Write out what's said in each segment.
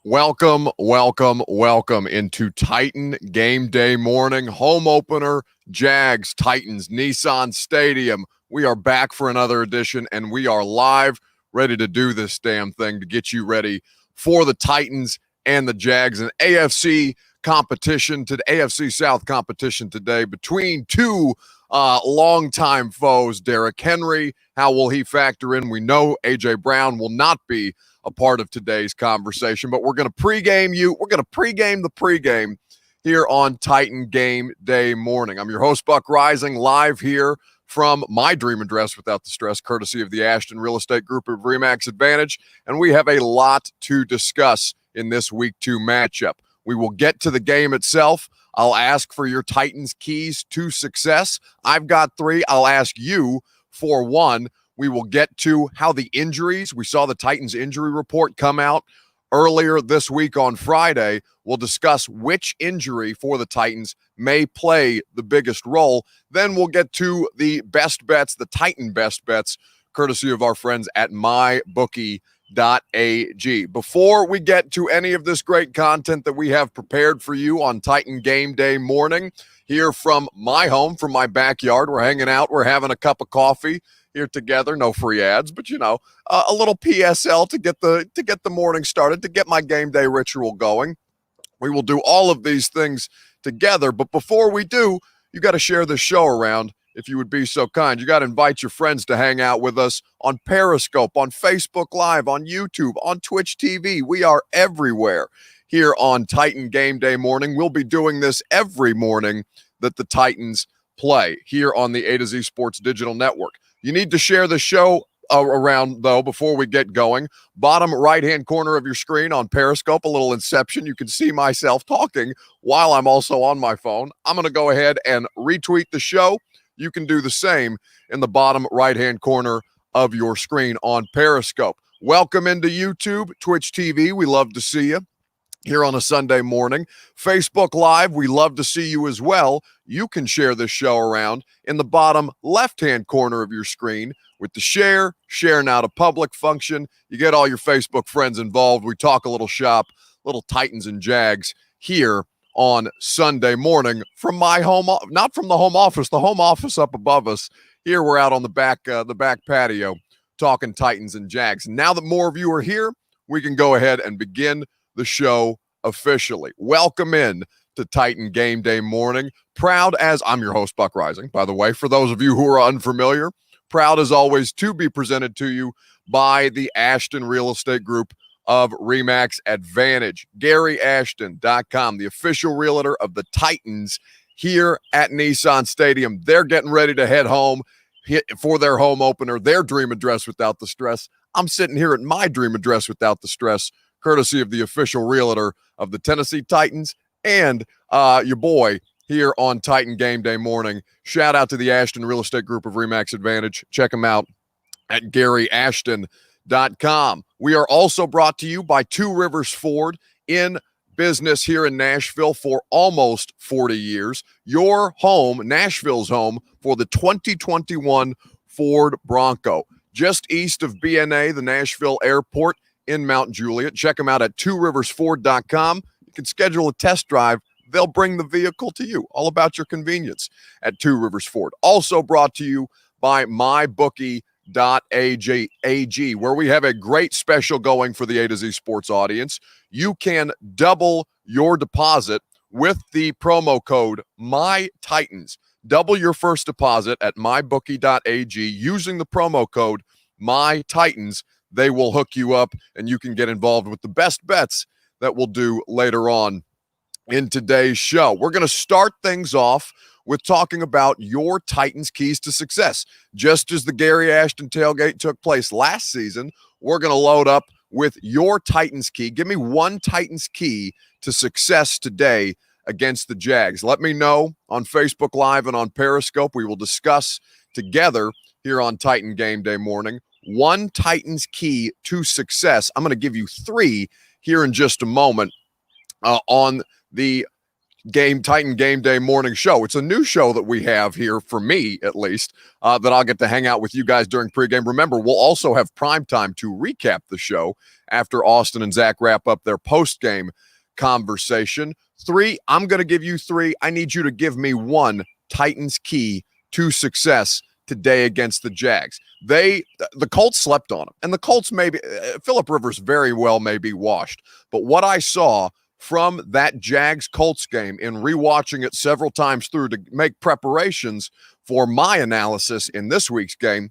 Welcome, welcome, welcome into Titan Game Day morning. Home opener, Jags, Titans, Nissan Stadium. We are back for another edition, and we are live, ready to do this damn thing to get you ready for the Titans and the Jags. An AFC competition, to the AFC South competition today between two longtime foes. Derrick Henry, how will he factor in? We know A.J. Brown will not be a part of today's conversation, but we're going to pregame you. We're going to pregame the pregame here on Titan Game Day morning. I'm your host, Buck Rising, live here from my dream address without the stress, courtesy of the Ashton Real Estate Group of RE/MAX Advantage, and we have a lot to discuss in this Week 2 matchup. We will get to the game itself. I'll ask for your Titans keys to success. I've got 3. I'll ask you for 1. We will get to how the injuries, we saw the Titans injury report come out earlier this week on Friday. We'll discuss which injury for the Titans may play the biggest role. Then we'll get to the best bets, the Titan best bets, courtesy of our friends at MyBookie.ag. Before we get to any of this great content that we have prepared for you on Titan Game Day morning, here from my home, from my backyard, we're hanging out, we're having a cup of coffee here together. No free ads, but a little PSL to get the morning started, to get my game day ritual going. We will do all of these things together, but before we do, you got to share this show around if you would be so kind. You got to invite your friends to hang out with us on Periscope, on Facebook Live, on YouTube, on Twitch TV. We are everywhere here on Titan Game Day morning. We'll be doing this every morning that the Titans play here on the A to Z Sports Digital Network. You need to share the show around, though, before we get going. Bottom right-hand corner of your screen on Periscope, a little inception. You can see myself talking while I'm also on my phone. I'm going to go ahead and retweet the show. You can do the same in the bottom right-hand corner of your screen on Periscope. Welcome into YouTube, Twitch TV. We love to see you here on a Sunday morning. Facebook Live, we love to see you as well. You can share this show around in the bottom left-hand corner of your screen with the share now to public function. You get all your Facebook friends involved. We talk a little shop, little Titans and Jags here on Sunday morning from my home, not from the home office up above us. Here we're out on the back patio talking Titans and Jags. Now that more of you are here, we can go ahead and begin the show officially. Welcome in to Titan Game Day morning. Proud as I'm your host, Buck Rising, by the way, for those of you who are unfamiliar. Proud as always to be presented to you by the Ashton Real Estate Group of RE/MAX Advantage. GaryAshton.com, the official realtor of the Titans here at Nissan Stadium. They're getting ready to head home for their home opener, their dream address without the stress. I'm sitting here at my dream address without the stress, courtesy of the official realtor of the Tennessee Titans and your boy here on Titan Game Day morning. Shout out to the Ashton Real Estate Group of RE/MAX Advantage. Check them out at GaryAshton.com. We are also brought to you by Two Rivers Ford, in business here in Nashville for almost 40 years. Your home, Nashville's home, for the 2021 Ford Bronco. Just east of BNA, the Nashville Airport, in Mount Juliet. Check them out at tworiversford.com. You can schedule a test drive. They'll bring the vehicle to you. All about your convenience at Two Rivers Ford. Also brought to you by MyBookie.ag, where we have a great special going for the A to Z Sports audience. You can double your deposit with the promo code MyTitans. Double your first deposit at MyBookie.ag using the promo code MyTitans. They will hook you up, and you can get involved with the best bets that we'll do later on in today's show. We're going to start things off with talking about your Titans keys to success. Just as the Gary Ashton tailgate took place last season, we're going to load up with your Titans key. Give me one Titans key to success today against the Jags. Let me know on Facebook Live and on Periscope. We will discuss together here on Titan Game Day morning one Titans key to success. I'm going to give you 3 here in just a moment on the Titan Game Day morning show. It's a new show that we have here, for me at least, that I'll get to hang out with you guys during pregame. Remember, we'll also have prime time to recap the show after Austin and Zach wrap up their postgame conversation. I'm going to give you 3. I need you to give me 1 Titans key to success today against the Jags. The Colts slept on them, and the Colts Phillip Rivers very well may be washed. But what I saw from that Jags-Colts game in rewatching it several times through to make preparations for my analysis in this week's game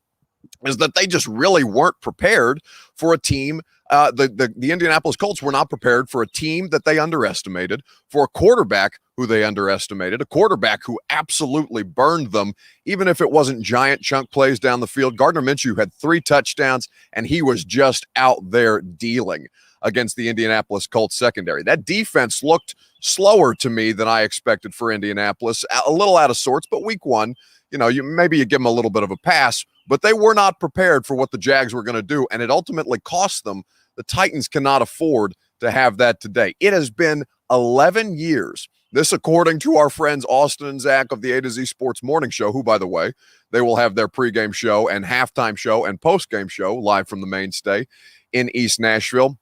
is that they just really weren't prepared for a team. The Indianapolis Colts were not prepared for a team that they underestimated, for a quarterback who they underestimated, a quarterback who absolutely burned them, even if it wasn't giant chunk plays down the field. Gardner Minshew had 3 touchdowns, and he was just out there dealing against the Indianapolis Colts secondary. That defense looked slower to me than I expected for Indianapolis, a little out of sorts, but week 1, you give them a little bit of a pass, but they were not prepared for what the Jags were going to do, and it ultimately cost them. The Titans cannot afford to have that today. It has been 11 years. This, according to our friends Austin and Zach of the A to Z Sports Morning Show, who, by the way, they will have their pregame show and halftime show and postgame show live from the mainstay in East Nashville.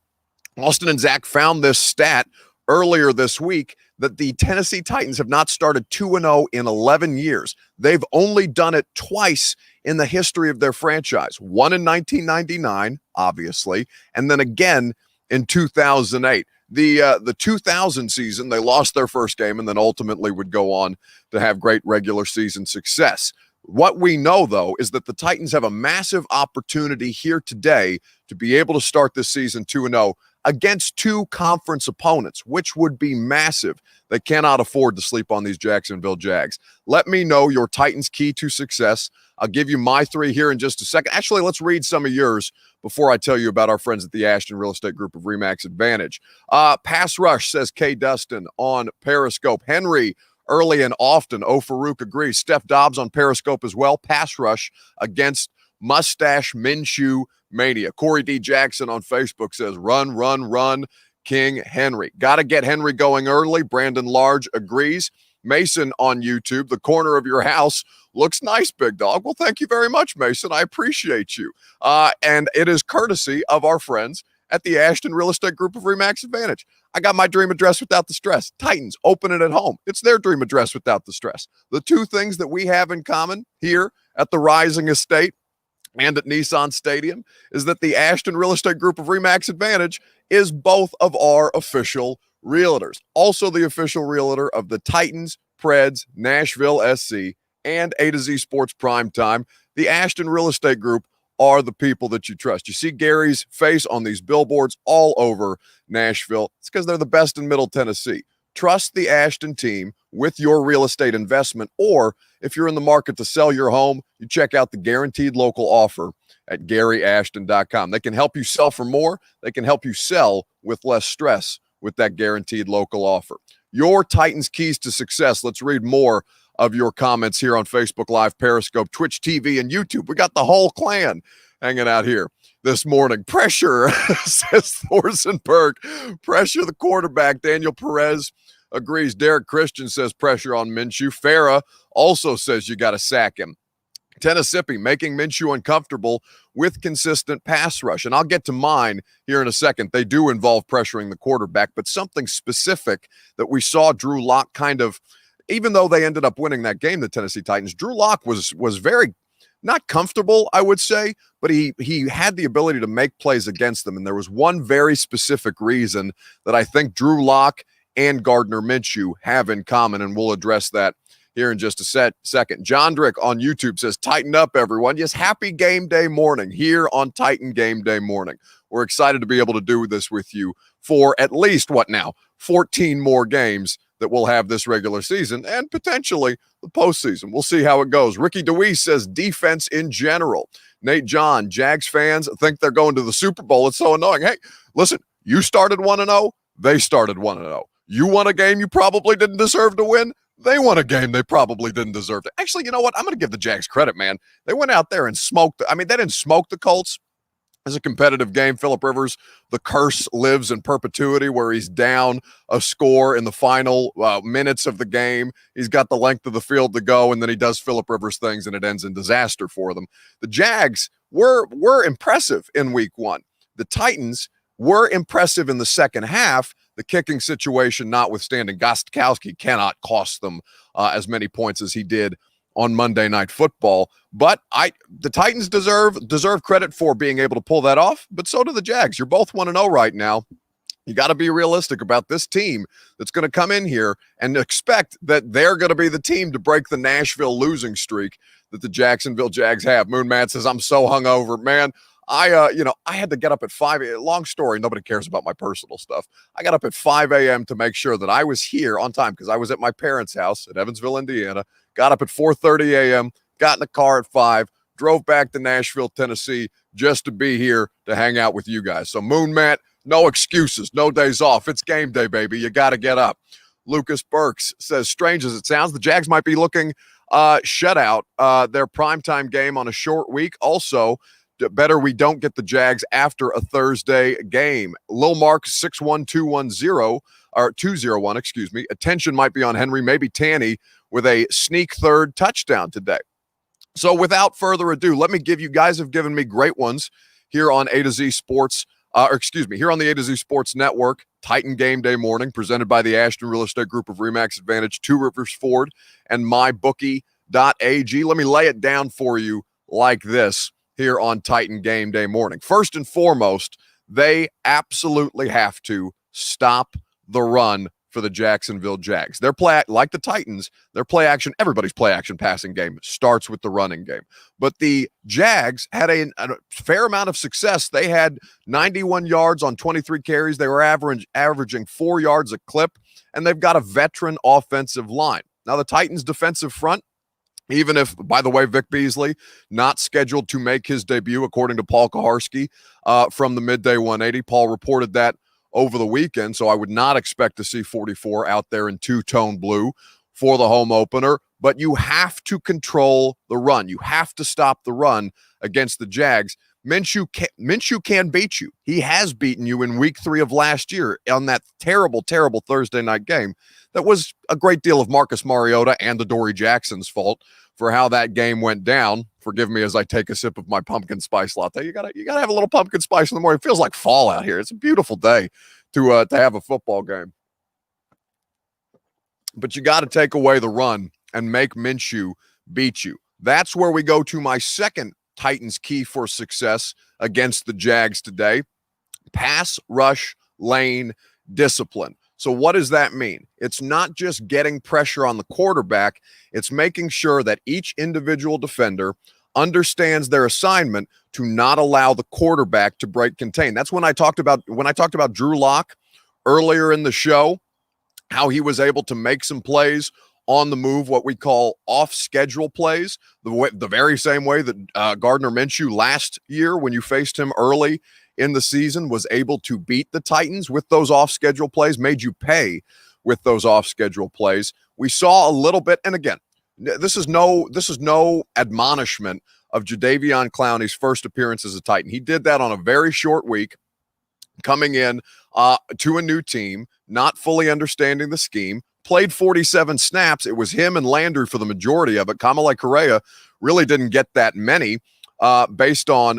Austin and Zach found this stat earlier this week that the Tennessee Titans have not started 2-0 in 11 years. They've only done it twice in the history of their franchise. One in 1999, obviously, and then again in 2008. The 2000 season, they lost their first game and then ultimately would go on to have great regular season success. What we know, though, is that the Titans have a massive opportunity here today to be able to start this season 2-0 against 2 conference opponents, which would be massive. They cannot afford to sleep on these Jacksonville Jags. Let me know your Titans key to success. I'll give you my 3 here in just a second. Actually, let's read some of yours before I tell you about our friends at the Ashton Real Estate Group of RE/MAX Advantage. Pass rush, says K. Dustin on Periscope. Henry, early and often. O. Farouk agrees. Steph Dobbs on Periscope as well. Pass rush against Mustache Minshew Mania. Corey D. Jackson on Facebook says, run, run, run, King Henry. Got to get Henry going early. Brandon Large agrees. Mason on YouTube, the corner of your house looks nice, big dog. Well, thank you very much, Mason. I appreciate you. And it is courtesy of our friends at the Ashton Real Estate Group of RE/MAX Advantage. I got my dream address without the stress. Titans, open it at home. It's their dream address without the stress. The 2 things that we have in common here at the Rising Estate and at Nissan Stadium is that the Ashton Real Estate Group of RE/MAX Advantage is both of our official realtors. Also the official realtor of the Titans, Preds, Nashville SC, and A to Z Sports Primetime. The Ashton Real Estate Group are the people that you trust. You see Gary's face on these billboards all over Nashville. It's because they're the best in Middle Tennessee. Trust the Ashton team with your real estate investment, or if you're in the market to sell your home, you check out the Guaranteed Local Offer at GaryAshton.com. They can help you sell for more. They can help you sell with less stress with that Guaranteed Local Offer. Your Titans keys to success. Let's read more of your comments here on Facebook Live, Periscope, Twitch TV, and YouTube. We got the whole clan hanging out here this morning. Pressure, says Thorsenberg. Pressure the quarterback. Daniel Perez agrees. Derek Christian says pressure on Minshew. Farah also says you got to sack him. Tennessee making Minshew uncomfortable with consistent pass rush. And I'll get to mine here in a second. They do involve pressuring the quarterback, but something specific that we saw Drew Lock kind of, even though they ended up winning that game, the Tennessee Titans, Drew Lock was very not comfortable, I would say, but he had the ability to make plays against them. And there was one very specific reason that I think Drew Lock and Gardner Minshew have in common, and we'll address that here in just a second. John Drick on YouTube says, tighten up, everyone. Yes, happy game day morning here on Titan Game Day Morning. We're excited to be able to do this with you for at least, 14 more games that we'll have this regular season and potentially the postseason. We'll see how it goes. Ricky DeWeese says defense in general. Nate John, Jags fans think they're going to the Super Bowl. It's so annoying. Hey, listen, you started 1-0. They started 1-0. You won a game you probably didn't deserve to win. They won a game they probably didn't deserve to. Actually, you know what? I'm going to give the Jags credit, man. They went out there and smoked. They didn't smoke the Colts, It's a competitive game. Phillip Rivers, the curse lives in perpetuity where he's down a score in the final minutes of the game. He's got the length of the field to go, and then he does Phillip Rivers things, and it ends in disaster for them. The Jags were impressive in week one. The Titans were impressive in the second half. The kicking situation notwithstanding, Gostkowski cannot cost them as many points as he did on Monday Night Football. But the Titans deserve credit for being able to pull that off, but so do the Jags. You're both 1-0 right now. You got to be realistic about this team that's going to come in here and expect that they're going to be the team to break the Nashville losing streak that the Jacksonville Jags have. Moon Matt says, I'm so hungover, man. I had to get up at 5 a.m. Long story. Nobody cares about my personal stuff. I got up at 5 a.m. to make sure that I was here on time because I was at my parents' house in Evansville, Indiana. Got up at 4:30 a.m., got in the car at 5, drove back to Nashville, Tennessee, just to be here to hang out with you guys. So, Moon Matt, no excuses, no days off. It's game day, baby. You got to get up. Lucas Burks says, strange as it sounds, the Jags might be looking shut out their primetime game on a short week. Also, better we don't get the Jags after a Thursday game. Lil Mark 61210 or 201, excuse me. Attention might be on Henry, maybe Tanny with a sneak third touchdown today. So without further ado, let me give you guys have given me great ones here on A to Z Sports, here on the A to Z Sports Network. Titan Game Day Morning presented by the Ashton Real Estate Group of Remax Advantage, Two Rivers Ford, and MyBookie.ag. Let me lay it down for you like this here on Titan Game Day Morning. First and foremost, they absolutely have to stop the run for the Jacksonville Jags. Their play, like the Titans, their play action, everybody's play action passing game starts with the running game. But the Jags had a fair amount of success. They had 91 yards on 23 carries. They were averaging 4 yards a clip, and they've got a veteran offensive line. Now, the Titans' defensive front, even if, by the way, Vic Beasley not scheduled to make his debut, according to Paul Kaharski from the Midday 180. Paul reported that over the weekend, so I would not expect to see 44 out there in two-tone blue for the home opener. But you have to control the run. You have to stop the run against the Jags. Minshew can beat you. He has beaten you in week 3 of last year on that terrible, terrible Thursday night game. That was a great deal of Marcus Mariota and Adoree Jackson's fault for how that game went down. Forgive me as I take a sip of my pumpkin spice latte. You gotta have a little pumpkin spice in the morning. It feels like fall out here. It's a beautiful day to have a football game. But you got to take away the run and make Minshew beat you. That's where we go to my second Titans key for success against the Jags today. Pass, rush, lane, discipline. So what does that mean? It's not just getting pressure on the quarterback. It's making sure that each individual defender understands their assignment to not allow the quarterback to break contain. That's when I talked about Drew Lock earlier in the show, how he was able to make some plays on the move, what we call off-schedule plays, the very same way that Gardner Minshew last year, when you faced him early in the season, was able to beat the Titans with those off-schedule plays, made you pay with those off-schedule plays. We saw a little bit, and again, this is no admonishment of Jadeveon Clowney's first appearance as a Titan. He did that on a very short week, coming in to a new team, not fully understanding the scheme, played 47 snaps. It was him and Landry for the majority of it. Kamalei Correa really didn't get that many based on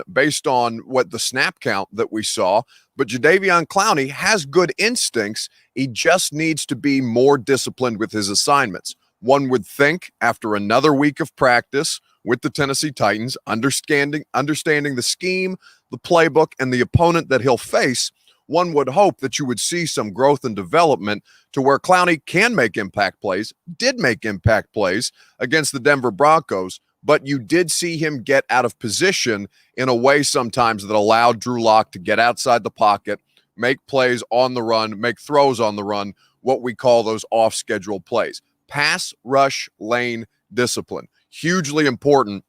what the snap count that we saw. But Jadeveon Clowney has good instincts. He just needs to be more disciplined with his assignments. One would think after another week of practice with the Tennessee Titans, understanding the scheme, the playbook, and the opponent that he'll face, one would hope that you would see some growth and development to where Clowney can make impact plays, did make impact plays against the Denver Broncos, but you did see him get out of position in a way sometimes that allowed Drew Lock to get outside the pocket, make plays on the run, make throws on the run, what we call those off-schedule plays. Pass, rush, lane, discipline. Hugely important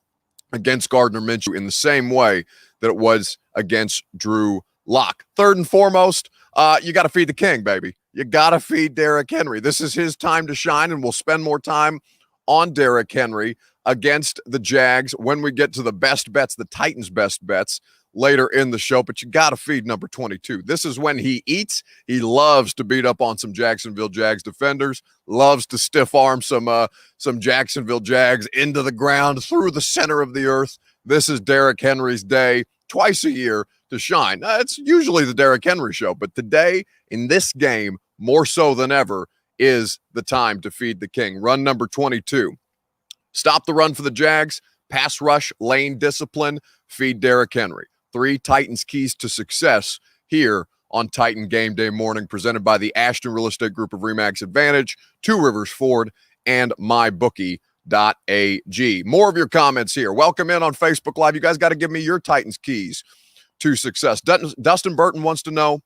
against Gardner Minshew in the same way that it was against Drew Lock. Third and foremost, you got to feed the king, baby. You got to feed Derrick Henry. This is his time to shine, and we'll spend more time on Derrick Henry against the Jags when we get to the best bets, the Titans' best bets later in the show, but you got to feed number 22. This is when he eats. He loves to beat up on some Jacksonville Jags defenders, loves to stiff arm some Jacksonville Jags into the ground through the center of the earth. This is Derrick Henry's day twice a year to shine. It's usually the Derrick Henry show, but today in this game, more so than ever, is the time to feed the king. Run number 22. Stop the run for the Jags, pass rush, lane discipline, feed Derrick Henry. 3 Titans keys to success here on Titan Game Day Morning, presented by the Ashton Real Estate Group of RE/MAX Advantage, Two Rivers Ford, and MyBookie.ag. More of your comments here. Welcome in on Facebook Live. You guys got to give me your Titans keys to success. Dustin Burton wants to know,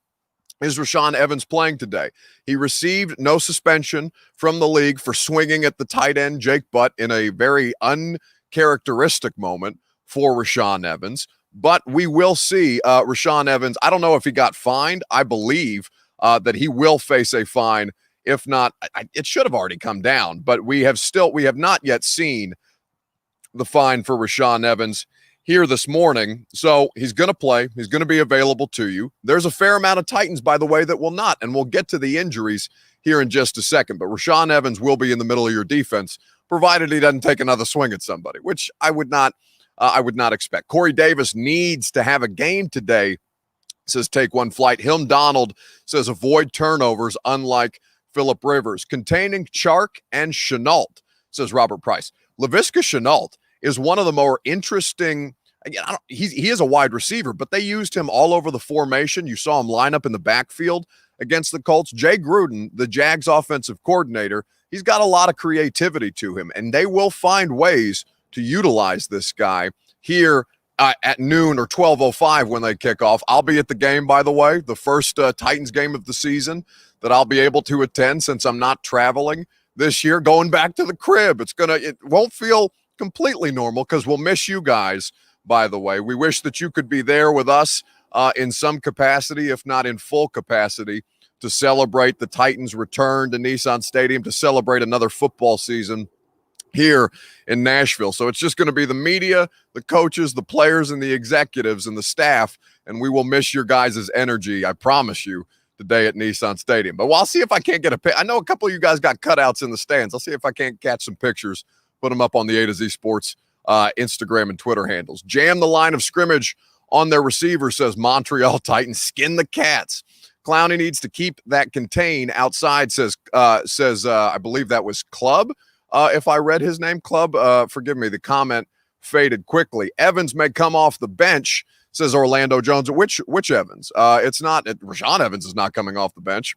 is Rashaan Evans playing today? He received no suspension from the league for swinging at the tight end Jake Butt in a very uncharacteristic moment for Rashaan Evans. But we will see Rashaan Evans. I don't know if he got fined. I believe that he will face a fine. If not, it should have already come down. But we have not yet seen the fine for Rashaan Evans here this morning. So he's going to play. He's going to be available to you. There's a fair amount of Titans, by the way, that will not. And we'll get to the injuries here in just a second. But Rashaan Evans will be in the middle of your defense, provided he doesn't take another swing at somebody, which I would not expect. Corey Davis needs to have a game today, says take one flight. Hilm Donald says avoid turnovers, unlike Phillip Rivers. Containing Chark and Chenault, says Robert Price. Laviska Chenault is one of the more interesting. Again, he is a wide receiver, but they used him all over the formation. You saw him line up in the backfield against the Colts. Jay Gruden, the Jags offensive coordinator, he's got a lot of creativity to him, and they will find ways to utilize this guy here at noon or 12:05 when they kick off. I'll be at the game, by the way, the first Titans game of the season that I'll be able to attend since I'm not traveling this year, going back to the crib. It won't feel completely normal because we'll miss you guys, by the way. We wish that you could be there with us in some capacity, if not in full capacity, to celebrate the Titans' return to Nissan Stadium, to celebrate another football season here in Nashville. So it's just going to be the media, the coaches, the players, and the executives and the staff, and we will miss your guys' energy, I promise you, today at Nissan Stadium. But I'll see if I can't get I know a couple of you guys got cutouts in the stands. I'll see if I can't catch some pictures, put them up on the A to Z Sports Instagram and Twitter handles. Jam the line of scrimmage on their receiver, says Montreal Titans. Skin the Cats. Clowney needs to keep that contained outside, says I believe that was Club. If I read his name, Club, forgive me, the comment faded quickly. Evans may come off the bench, says Orlando Jones. Which Evans? It's not. Rashaan Evans is not coming off the bench.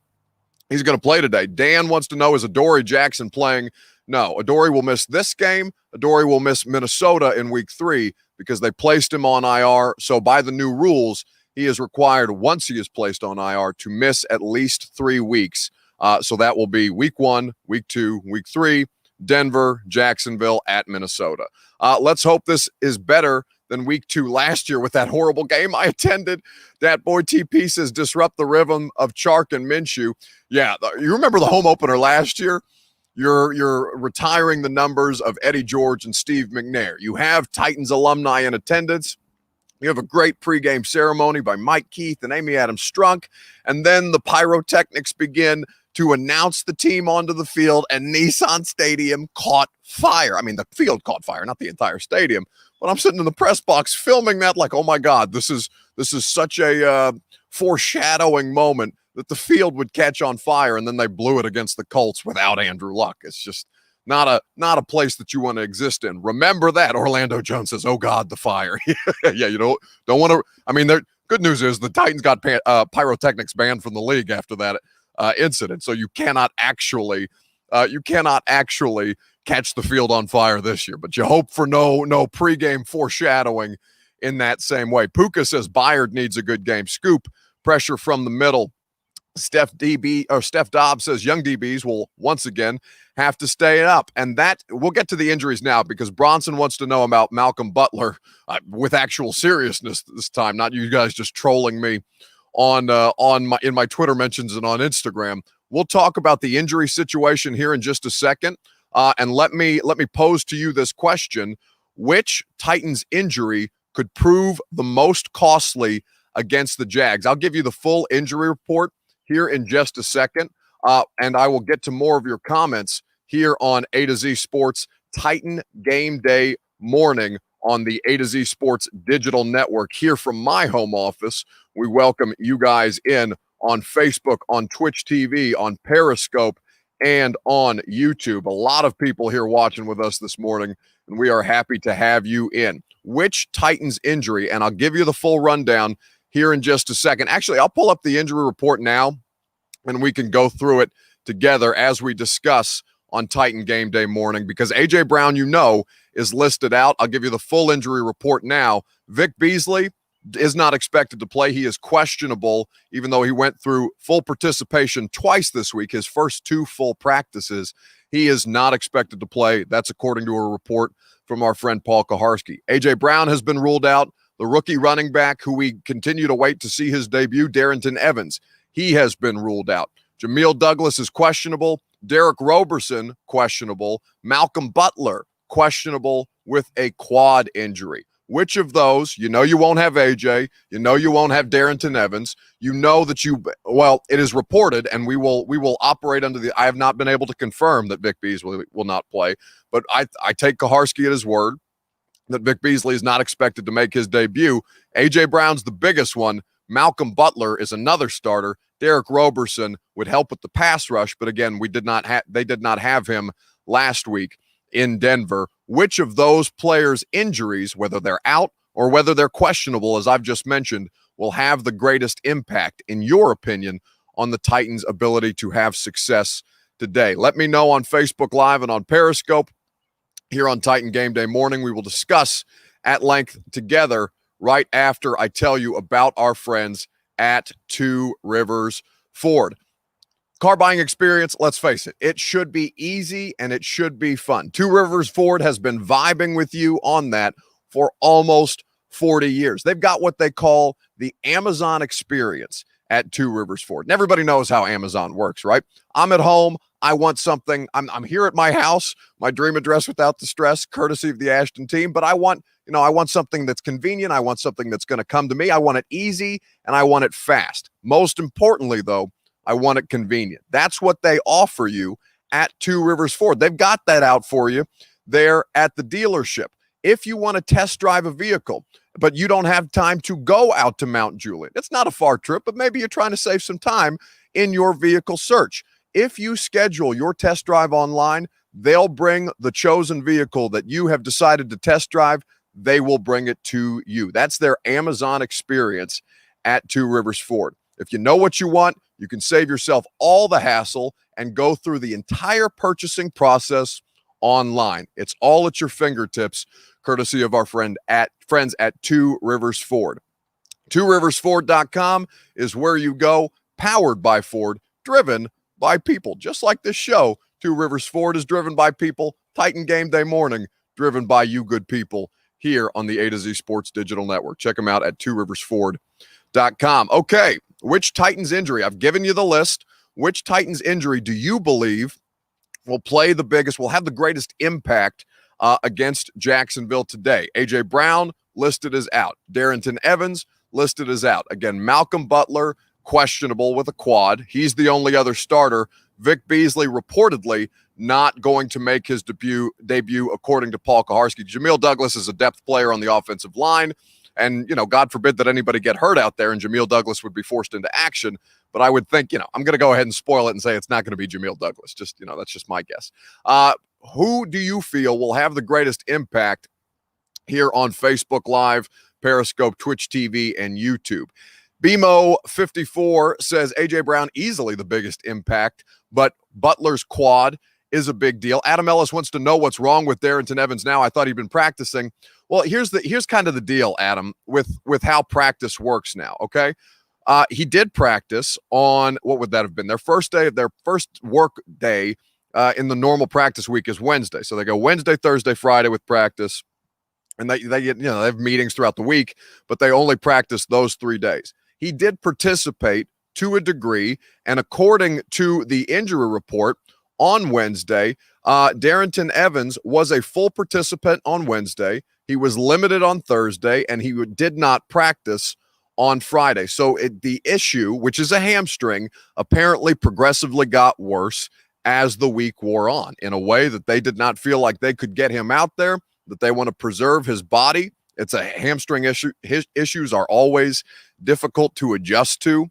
He's going to play today. Dan wants to know, is Adoree Jackson playing? No, Adoree will miss this game. Adoree will miss Minnesota in week 3 because they placed him on IR. So by the new rules, he is required, once he is placed on IR, to miss at least 3 weeks. So that will be week 1, week 2, week 3, Denver, Jacksonville, at Minnesota. Let's hope this is better than week 2 last year with that horrible game I attended. That boy TP says disrupt the rhythm of Chark and Minshew. Yeah, you remember the home opener last year? You're retiring the numbers of Eddie George and Steve McNair. You have Titans alumni in attendance. You have a great pregame ceremony by Mike Keith and Amy Adams Strunk. And then the pyrotechnics begin to announce the team onto the field, and Nissan Stadium caught fire. I mean, the field caught fire, not the entire stadium. But I'm sitting in the press box filming that like, oh my God, this is such a foreshadowing moment that the field would catch on fire, and then they blew it against the Colts without Andrew Luck. It's just not a place that you want to exist in. Remember that. Orlando Jones says, oh God, the fire. Yeah, you don't want to. I mean, good news is the Titans got pyrotechnics banned from the league after that incident. So you cannot actually catch the field on fire this year, but you hope for no pregame foreshadowing in that same way. Puka says Byard needs a good game. Scoop, pressure from the middle. Steph Dobbs says young DBs will once again have to stay up. And that we'll get to the injuries now, because Bronson wants to know about Malcolm Butler with actual seriousness this time, not you guys just trolling me in my Twitter mentions and on Instagram. We'll talk about the injury situation here in just a second. And let me pose to you this question. Which Titans injury could prove the most costly against the Jags. I'll give you the full injury report here in just a second, and I will get to more of your comments here on A to Z Sports Titan Game Day Morning on the A to Z Sports Digital Network. Here from my home office, we welcome you guys in on Facebook, on Twitch TV, on Periscope, and on YouTube. A lot of people here watching with us this morning, and we are happy to have you in. Which Titans injury, and I'll give you the full rundown here in just a second. Actually, I'll pull up the injury report now, and we can go through it together as we discuss on Titan Game Day Morning, because A.J. Brown, is listed out. I'll give you the full injury report now. Vic Beasley is not expected to play. He is questionable, even though he went through full participation twice this week, his first 2 full practices. He is not expected to play. That's according to a report from our friend Paul Kaharski. A.J. Brown has been ruled out. The rookie running back, who we continue to wait to see his debut, Darrington Evans, he has been ruled out. Jameel Douglas is questionable. Derek Roberson, questionable. Malcolm Butler, questionable with a quad injury. Which of those, you won't have AJ, you won't have Darrington Evans, that it is reported, and we will operate under I have not been able to confirm that Vic Beasley will not play, but I take Kaharski at his word that Vic Beasley is not expected to make his debut. AJ Brown's the biggest one. Malcolm Butler is another starter. Derek Roberson would help with the pass rush, but again, they did not have him last week in Denver. Which of those players' injuries, whether they're out or whether they're questionable, as I've just mentioned, will have the greatest impact, in your opinion, on the Titans' ability to have success today? Let me know on Facebook Live and on Periscope. Here on Titan Game Day Morning, we will discuss at length together right after I tell you about our friends at Two Rivers Ford. Car buying experience, let's face it, it should be easy and it should be fun. Two Rivers Ford has been vibing with you on that for almost 40 years. They've got what they call the Amazon experience at Two Rivers Ford. And everybody knows how Amazon works, right? I'm at home. I want something. I'm here at my house, my dream address without the stress, courtesy of the Ashton team. But I want something that's convenient. I want something that's going to come to me. I want it easy and I want it fast. Most importantly, though, I want it convenient. That's what they offer you at Two Rivers Ford. They've got that out for you there at the dealership. If you want to test drive a vehicle, but you don't have time to go out to Mount Juliet, it's not a far trip, but maybe you're trying to save some time in your vehicle search. If you schedule your test drive online, they'll bring the chosen vehicle that you have decided to test drive. They will bring it to you. That's their Amazon experience at Two Rivers Ford. If you know what you want, you can save yourself all the hassle and go through the entire purchasing process online. It's all at your fingertips, courtesy of our friends at Two Rivers Ford. TwoRiversFord.com is where you go, powered by Ford, driven by people. Just like this show, Two Rivers Ford is driven by people. Titan Game Day Morning, driven by you good people here on the A to Z Sports Digital Network. Check them out at TwoRiversFord.com. Okay, which Titans injury? I've given you the list. Which Titans injury do you believe will play the biggest, will have the greatest impact against Jacksonville today? A.J. Brown listed as out. Darrington Evans listed as out. Again, Malcolm Butler, questionable with a quad. He's the only other starter. Vic Beasley reportedly not going to make his debut according to Paul Kaharski. Jameel Douglas is a depth player on the offensive line. And, God forbid that anybody get hurt out there and Jameel Douglas would be forced into action. But I would think, I'm going to go ahead and spoil it and say it's not going to be Jameel Douglas. That's just my guess. Who do you feel will have the greatest impact here on Facebook Live, Periscope, Twitch TV, and YouTube? BMO54 says A.J. Brown easily the biggest impact, but Butler's quad is a big deal. Adam Ellis wants to know what's wrong with Darrington Evans now. I thought he'd been practicing. Well, here's kind of the deal, Adam, with how practice works now, okay? He did practice on, what would that have been? Their first work day in the normal practice week is Wednesday. So they go Wednesday, Thursday, Friday with practice. And they get, they have meetings throughout the week, but they only practice those 3 days. He did participate to a degree, and according to the injury report on Wednesday, Darrington Evans was a full participant on Wednesday. He was limited on Thursday, and he did not practice on Friday. So the issue, which is a hamstring, apparently progressively got worse as the week wore on in a way that they did not feel like they could get him out there, that they want to preserve his body. It's a hamstring issue. His issues are always difficult to adjust to.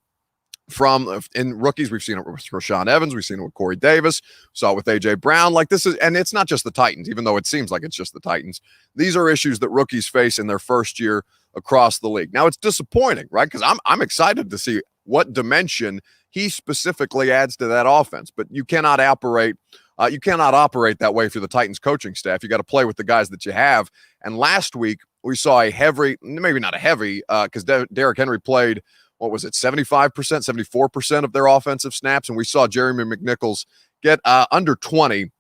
In rookies, we've seen it with Rashaan Evans, we've seen it with Corey Davis, saw it with A.J. Brown. Like this is, and it's not just the Titans, even though it seems like it's just the Titans. These are issues that rookies face in their first year across the league. Now it's disappointing, right? Because I'm excited to see what dimension he specifically adds to that offense. But you cannot operate that way for the Titans coaching staff. You got to play with the guys that you have. And last week we saw a heavy, maybe not a heavy, because Derrick Henry played, what was it, 75%, 74% of their offensive snaps. And we saw Jeremy McNichols get under 20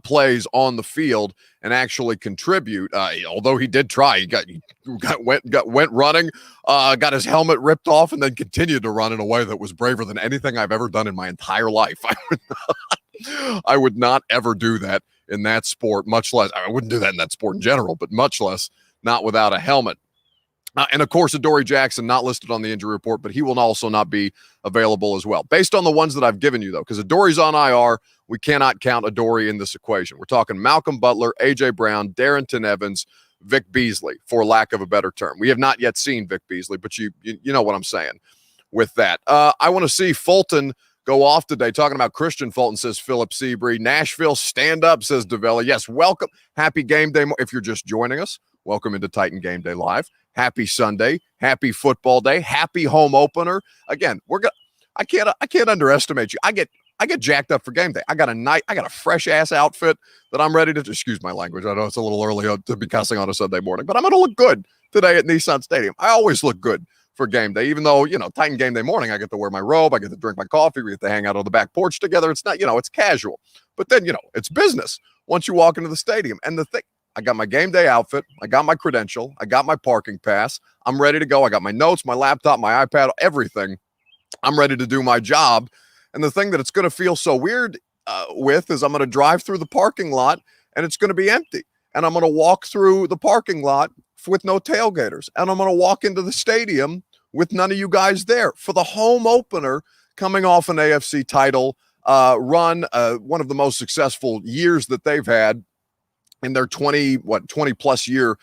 plays on the field and actually contribute. Although he did try, he went running, got his helmet ripped off, and then continued to run in a way that was braver than anything I've ever done in my entire life. I would not ever do that in that sport, much less, I wouldn't do that in that sport in general, but much less not without a helmet. And of course, Adoree Jackson not listed on the injury report, but he will also not be available as well. Based on the ones that I've given you, though, because Adoree's on IR, we cannot count Adoree in this equation. We're talking Malcolm Butler, A.J. Brown, Darrington Evans, Vic Beasley, for lack of a better term. We have not yet seen Vic Beasley, but you know what I'm saying with that. I want to see Fulton go off today. Talking about Christian Fulton, says Philip Seabree. Nashville, stand up, says DeVella. Yes, welcome. Happy game day. If you're just joining us, welcome into Titan Game Day Live. Happy Sunday, happy football day, happy home opener. Again, I can't underestimate you. I get jacked up for game day. I got a fresh ass outfit that I'm ready to, excuse my language. I know it's a little early to be cussing on a Sunday morning, but I'm going to look good today at Nissan Stadium. I always look good for game day, even though, Titan Game Day morning, I get to wear my robe, I get to drink my coffee, we get to hang out on the back porch together. It's not, it's casual, but then, it's business once you walk into the stadium. And the thing, I got my game day outfit. I got my credential. I got my parking pass. I'm ready to go. I got my notes, my laptop, my iPad, everything. I'm ready to do my job. And the thing that it's going to feel so weird with is I'm going to drive through the parking lot and it's going to be empty. And I'm going to walk through the parking lot with no tailgaters. And I'm going to walk into the stadium with none of you guys there for the home opener coming off an AFC title run, one of the most successful years that they've had in their 20 plus year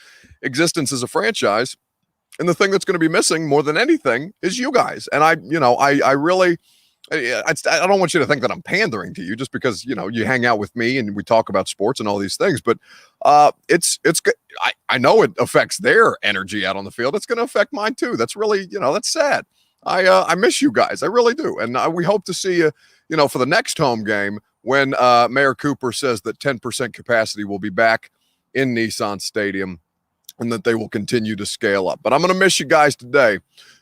existence as a franchise. And the thing that's going to be missing more than anything is you guys. And I really, I don't want you to think that I'm pandering to you just because, you hang out with me and we talk about sports and all these things, but it's I know it affects their energy out on the field. It's going to affect mine too. That's really, that's sad. I miss you guys. I really do. And we hope to see you, for the next home game, when Mayor Cooper says that 10% capacity will be back in Nissan Stadium and that they will continue to scale up. But I'm going to miss you guys today,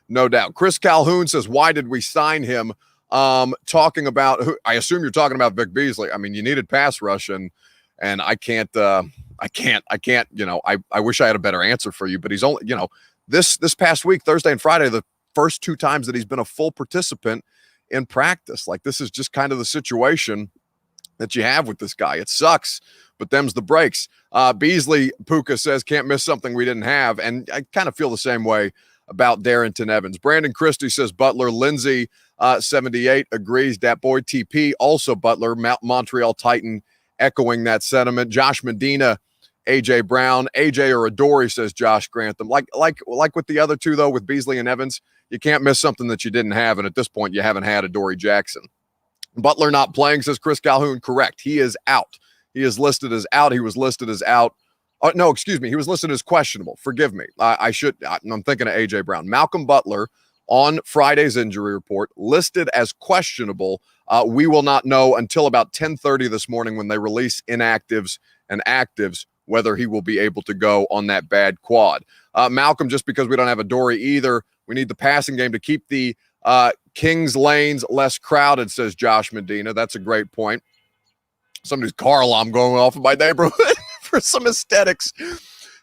no doubt. Chris Calhoun says, why did we sign him? Talking about, I assume you're talking about Vic Beasley. I mean, you needed pass rush, and I can't, I wish I had a better answer for you, but he's only, this past week, Thursday and Friday, the first two times that he's been a full participant in practice. Like, this is just kind of the situation that you have with this guy. It sucks, but them's the breaks. Beasley, Puka says, can't miss something we didn't have. And I kind of feel the same way about Darrington Evans. Brandon Christie says Butler. Lindsay, 78, agrees. Dat boy TP, also Butler. Montreal Titan, echoing that sentiment. Josh Medina, A.J. Brown. A.J. or Adoree, says Josh Grantham. Like with the other two, though, with Beasley and Evans, you can't miss something that you didn't have. And at this point, you haven't had Adoree Jackson. Butler not playing, says Chris Calhoun. Correct. He is out. He is listed as out. He was listed as out. No, excuse me. He was listed as questionable. Forgive me. I'm thinking of A.J. Brown. Malcolm Butler on Friday's injury report listed as questionable. We will not know until about 10:30 this morning when they release inactives and actives whether he will be able to go on that bad quad. Malcolm, just because we don't have Adoree either, we need the passing game to keep the Kings lanes less crowded, says Josh Medina. That's a great point. Somebody's car alarm going off in my neighborhood for some aesthetics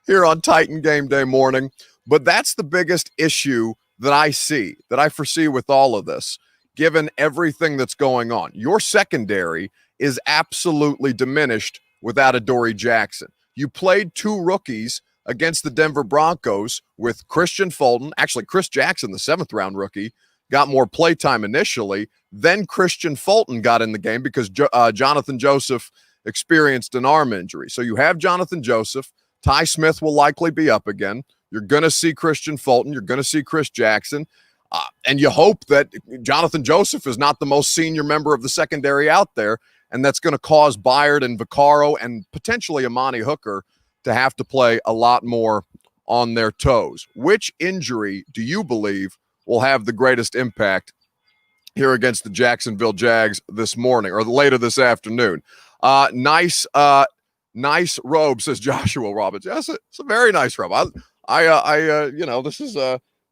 here on Titan Game Day morning. But that's the biggest issue that I foresee with all of this, given everything that's going on. Your secondary is absolutely diminished without Adoree Jackson. you played two rookies against the Denver Broncos with Christian Fulton. Actually, Chris Jackson, the 7th-round rookie, got more play time initially. Then Christian Fulton got in the game because Jonathan Joseph experienced an arm injury. So you have Jonathan Joseph. Ty Smith will likely be up again. You're going to see Christian Fulton. You're going to see Chris Jackson. And you hope that Jonathan Joseph is not the most senior member of the secondary out there, and that's going to cause Byard and Vaccaro and potentially Amani Hooker to have to play a lot more on their toes. Which injury do you believe will have the greatest impact here against the Jacksonville Jags this morning or later this afternoon? Nice robe, says Joshua Robbins. Yes, it's a very nice robe.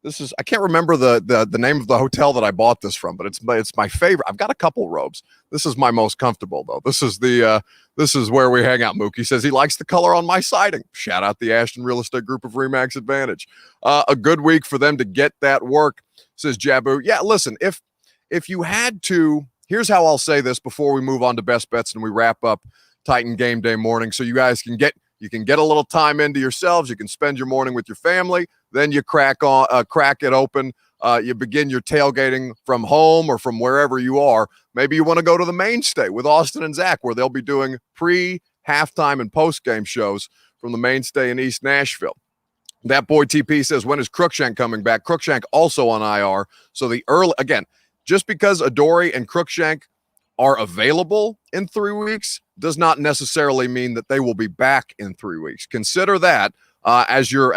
This is I can't remember the name of the hotel that I bought this from, but it's my favorite. I've got a couple robes. This is my most comfortable though. This is where we hang out. Mookie says he likes the color on my siding. Shout out the Ashton Real Estate Group of Remax Advantage. A good week for them to get that work, says Jabu. Yeah, listen, if you had to, here's how I'll say this before we move on to best bets and we wrap up Titan Game Day morning, so you guys can get a little time into yourselves. You can spend your morning with your family. Then you crack it open. You begin your tailgating from home or from wherever you are. Maybe you want to go to the Mainstay with Austin and Zach, where they'll be doing pre, halftime, and post-game shows from the Mainstay in East Nashville. That boy TP says, when is Cruikshank coming back? Cruikshank also on IR. So just because Adoree and Cruikshank are available in 3 weeks does not necessarily mean that they will be back in 3 weeks. Consider that as you're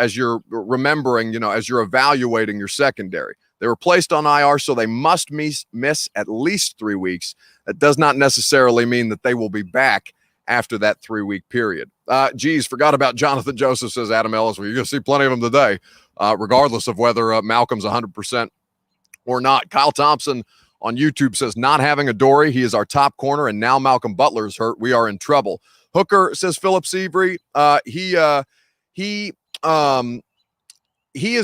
remembering, as you're evaluating your secondary. They were placed on IR, so they must miss at least 3 weeks. That does not necessarily mean that they will be back after that 3-week period. Forgot about Jonathan Joseph, says Adam Ellis. Well, you're going to see plenty of them today, regardless of whether Malcolm's 100% or not. Kyle Thompson on YouTube says, not having Adoree, he is our top corner, and now Malcolm Butler is hurt. We are in trouble. Hooker, says Philip Seabury, he is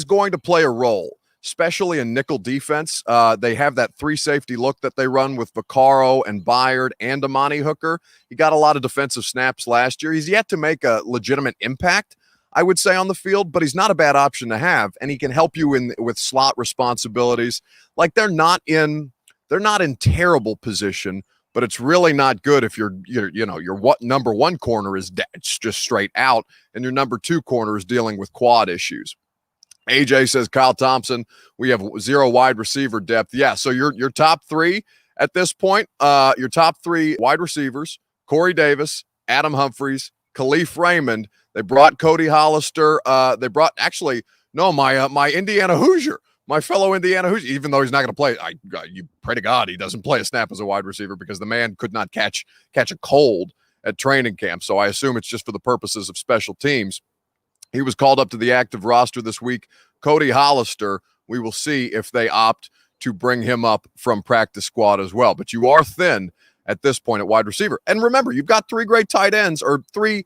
going to play a role, especially in nickel defense. They have that 3 safety look that they run with Vaccaro and Byard and Amani Hooker. He got a lot of defensive snaps last year. He's yet to make a legitimate impact, I would say, on the field, but he's not a bad option to have, and he can help you with slot responsibilities. Like, they're not in terrible position, but it's really not good if your number 1 corner is just straight out and your number 2 corner is dealing with quad issues. AJ says, Kyle Thompson, we have 0 wide receiver depth. Yeah, so your top 3 at this point, your top 3 wide receivers, Corey Davis, Adam Humphries, Khalif Raymond. They brought Cody Hollister. They brought my Indiana Hoosier. My fellow Indiana Hoosier, even though he's not going to play, you pray to God he doesn't play a snap as a wide receiver because the man could not catch a cold at training camp. So I assume it's just for the purposes of special teams. He was called up to the active roster this week. Cody Hollister, we will see if they opt to bring him up from practice squad as well. But you are thin at this point at wide receiver. And remember, you've got 3 great tight ends, or 3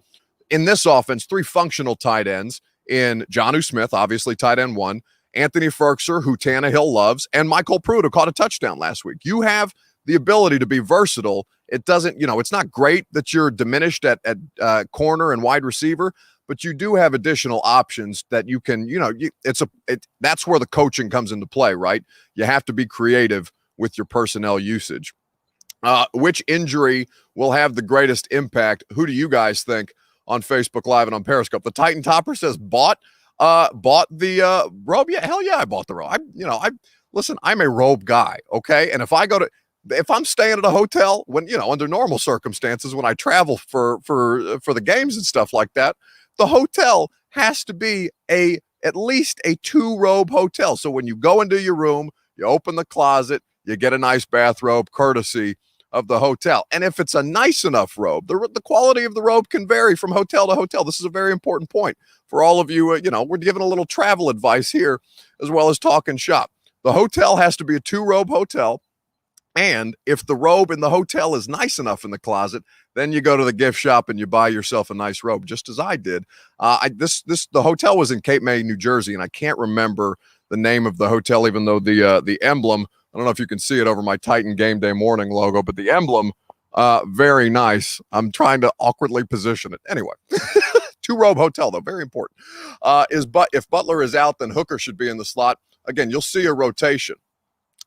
in this offense, 3 functional tight ends in Jonnu Smith, obviously tight end 1, Anthony Ferkser, who Tannehill loves, and Michael Pruitt, who caught a touchdown last week. You have the ability to be versatile. It doesn't, it's not great that you're diminished at corner and wide receiver, but you do have additional options that you can, that's where the coaching comes into play, right? You have to be creative with your personnel usage. Which injury will have the greatest impact? Who do you guys think on Facebook Live and on Periscope? The Titan Topper says bought the robe. Yeah, hell yeah, I bought the robe. Listen, I'm a robe guy, okay? And if I'm staying at a hotel when, under normal circumstances, when I travel for the games and stuff like that, the hotel has to be at least a 2-robe hotel. So when you go into your room, you open the closet, you get a nice bathrobe courtesy of the hotel. And if it's a nice enough robe, the quality of the robe can vary from hotel to hotel. This is a very important point for all of you. We're giving a little travel advice here as well as talking shop. The hotel has to be a 2-robe hotel. And if the robe in the hotel is nice enough in the closet, then you go to the gift shop and you buy yourself a nice robe, just as I did. The hotel was in Cape May, New Jersey, and I can't remember the name of the hotel, even though the emblem, I don't know if you can see it over my Titan Game Day Morning logo, but the emblem, very nice. I'm trying to awkwardly position it. Anyway, two-robe hotel, though, very important. If Butler is out, then Hooker should be in the slot. Again, you'll see a rotation.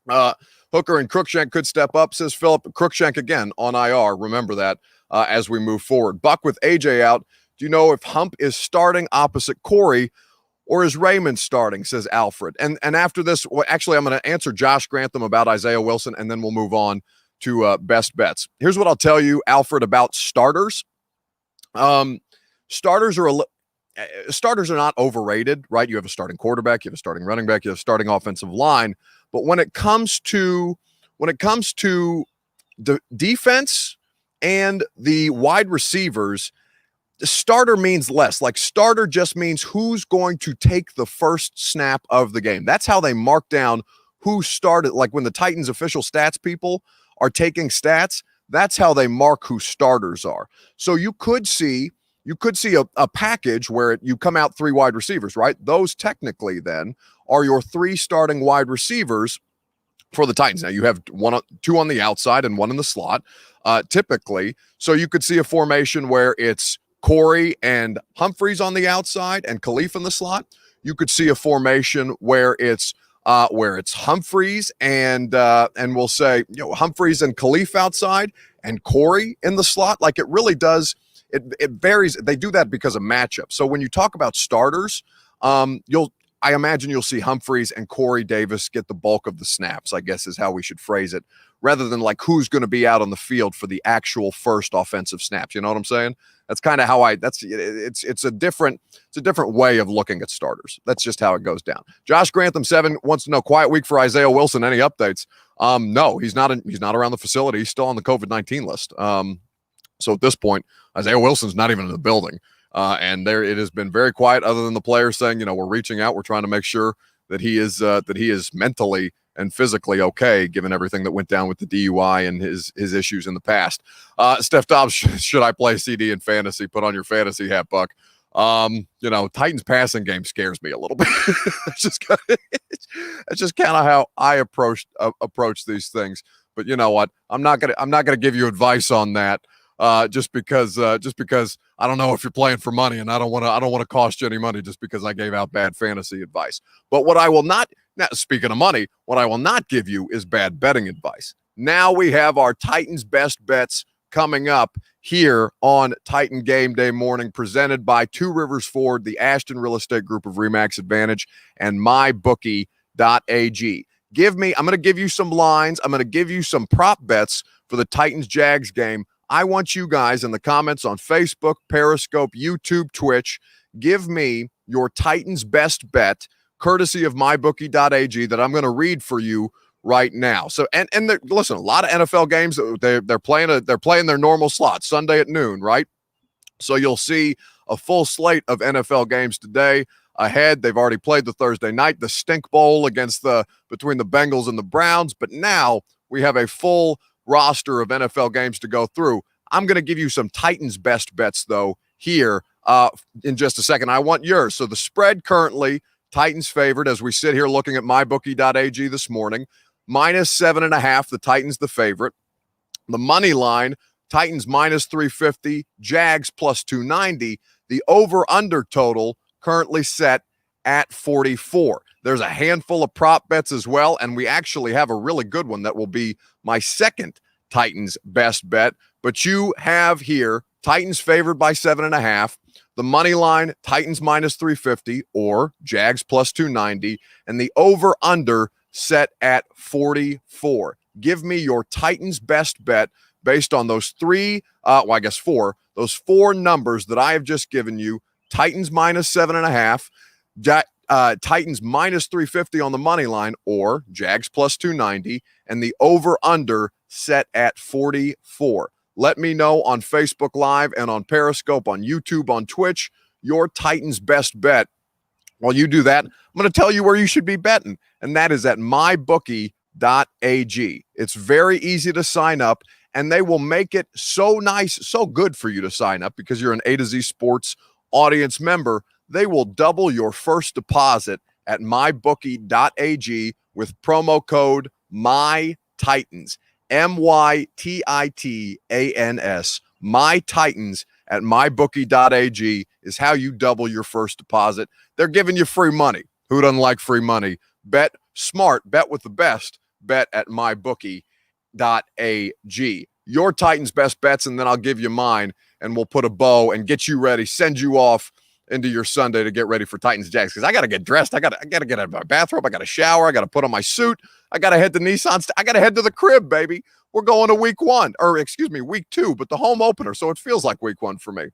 Hooker and Cruikshank could step up, says Philip. Cruikshank again on IR. Remember that as we move forward. Buck with AJ out. Do you know if Hump is starting opposite Corey or is Raymond starting, says Alfred. And after this, well, actually, I'm going to answer Josh Grantham about Isaiah Wilson, and then we'll move on to best bets. Here's what I'll tell you, Alfred, about starters. Starters are not overrated, right? You have a starting quarterback, you have a starting running back, you have a starting offensive line. But when it comes to the defense and the wide receivers, the starter means less. Like, starter just means who's going to take the first snap of the game. That's how they mark down who started. Like, when the Titans official stats people are taking stats, that's how they mark who starters are. So you could see a package where you come out 3 wide receivers, right? Those technically then are your 3 starting wide receivers for the Titans. Now you have 2 on the outside and 1 in the slot, typically. So you could see a formation where it's Corey and Humphreys on the outside and Khalif in the slot. You could see a formation where it's Humphreys and we'll say, Humphreys and Khalif outside and Corey in the slot. Like, it really does. It varies. They do that because of matchup. So when you talk about starters, I imagine you'll see Humphreys and Corey Davis get the bulk of the snaps, I guess is how we should phrase it, rather than like who's going to be out on the field for the actual first offensive snaps. You know what I'm saying? That's kind of how it's a different way of looking at starters. That's just how it goes down. Josh Grantham 7 wants to know, quiet week for Isaiah Wilson. Any updates? No, he's not around the facility. He's still on the COVID-19 list. So at this point, Isaiah Wilson's not even in the building. And it has been very quiet, other than the players saying, we're reaching out. We're trying to make sure that he is mentally and physically okay, given everything that went down with the DUI and his issues in the past. Steph Dobbs, should I play CD in fantasy? Put on your fantasy hat, Buck. Titans passing game scares me a little bit. That's just kind of how I approach these things. But you know what? I'm not gonna give you advice on that. Just because I don't know if you're playing for money, and I don't want to cost you any money just because I gave out bad fantasy advice. But what I will not, now, speaking of money, what I will not give you is bad betting advice. Now we have our Titans best bets coming up here on Titan Game Day morning, presented by Two Rivers Ford, the Ashton Real Estate Group of Remax Advantage, and MyBookie.ag. I'm going to give you some lines. I'm going to give you some prop bets for the Titans-Jags game. I want you guys in the comments on Facebook, Periscope, YouTube, Twitch, give me your Titans best bet, courtesy of MyBookie.ag, that I'm going to read for you right now. So, and listen, a lot of NFL games, they're playing their normal slot Sunday at noon, right? So you'll see a full slate of NFL games today ahead. They've already played the Thursday night, the Stink Bowl between the Bengals and the Browns, but now we have a full roster of NFL games to go through. I'm going to give you some Titans best bets, though, here in just a second. I want yours. So the spread currently, Titans favored as we sit here looking at MyBookie.ag this morning, -7.5, the Titans the favorite. The money line, Titans -350, Jags +290. The over-under total currently set at 44. There's a handful of prop bets as well, and we actually have a really good one that will be my second Titans best bet. But you have here Titans favored by 7.5, the money line Titans -350 or Jags +290, and the over-under set at 44. Give me your Titans best bet based on those those 4 numbers that I have just given you. Titans -7.5, Titans -350 on the money line, or Jags +290, and the over-under set at 44. Let me know on Facebook Live and on Periscope, on YouTube, on Twitch, your Titans best bet. While you do that, I'm going to tell you where you should be betting, and that is at MyBookie.ag. It's very easy to sign up, and they will make it so nice, so good for you to sign up because you're an A to Z Sports audience member. They will double your first deposit at MyBookie.ag with promo code MyTitans, MyTitans, MyTitans at MyBookie.ag is how you double your first deposit. They're giving you free money. Who doesn't like free money? Bet smart, bet with the best, bet at MyBookie.ag. Your Titans' best bets, and then I'll give you mine, and we'll put a bow and get you ready, send you off into your Sunday to get ready for Titans Jags, because I got to get dressed. I got to get out of my bathrobe. I got to shower. I got to put on my suit. I got to head to Nissan. I got to head to the crib, baby. We're going to week 2, but the home opener. So it feels like week 1 for me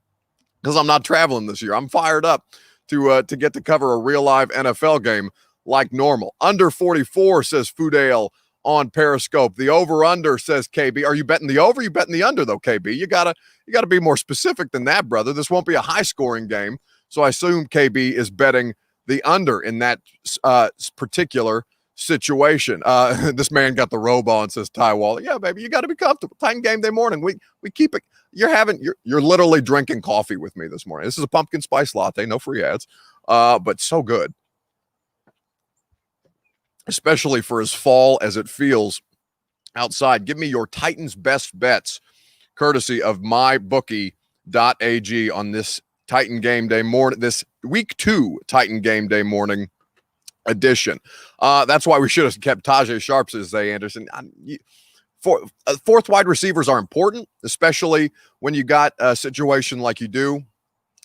because I'm not traveling this year. I'm fired up to get to cover a real live NFL game like normal. Under 44, says Fudale on Periscope. The over-under, says KB. Are you betting the over? Are you betting the under, though, KB? You gotta be more specific than that, brother. This won't be a high-scoring game. So I assume KB is betting the under in that particular situation. This man got the robe on, says Ty Waller. Yeah, baby, you got to be comfortable. Titan game day morning. We keep it. You're literally drinking coffee with me this morning. This is a pumpkin spice latte, no free ads, but so good. Especially for as fall as it feels outside. Give me your Titans best bets, courtesy of MyBookie.ag on this Titan game day morning, this week 2 Titan game day morning edition. That's why we should have kept Tajay Sharp, says Zay Anderson. Fourth wide receivers are important, especially when you got a situation like you do